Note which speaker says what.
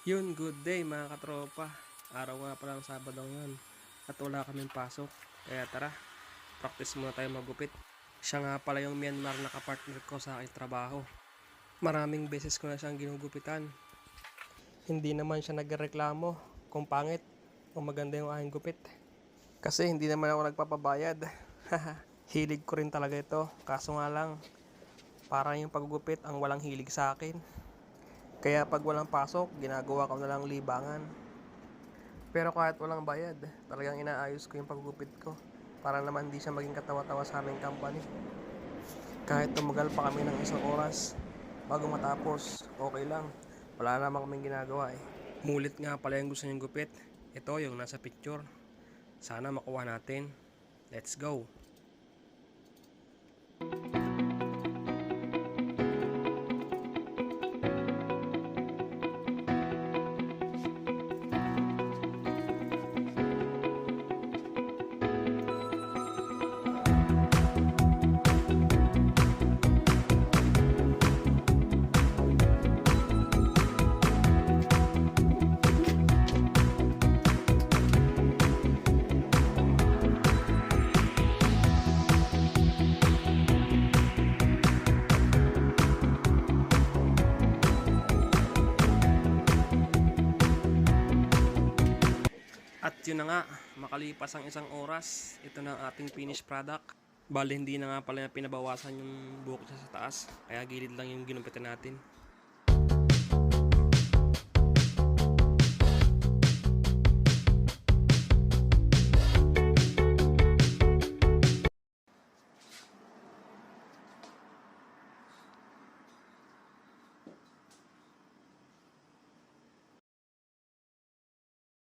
Speaker 1: Yun, good day mga katropa. Araw nga pala ng Sabado ngayon at wala kaming pasok. Kaya tara, practice muna tayo magupit. Siya nga pala yung Myanmar na kapartner ko sa aking trabaho. Maraming beses ko na siyang ginugupitan. Hindi naman siya nagreklamo kung pangit o maganda yung aking gupit. Kasi hindi naman ako nagpapabayad. Hilig ko rin talaga ito. Kaso nga lang, parang yung paggupit ang walang hilig sa akin. Kaya pag walang pasok, ginagawa ko na lang libangan. Pero kahit walang bayad, talagang inaayos ko yung paggupit ko. Para naman di siya maging katawa-tawa sa aming company. Kahit tumagal pa kami ng 1 oras bago matapos, okay lang. Wala naman kaming ginagawa eh. Mulit nga pala yung gusto niyong gupit. Ito yung nasa picture. Sana makuha natin. Let's go! At yun na nga, makalipas ang 1 oras, ito na ang ating finished product. Bali hindi na nga pala pinabawasan yung buhok niya sa taas, kaya gilid lang yung ginupitan natin.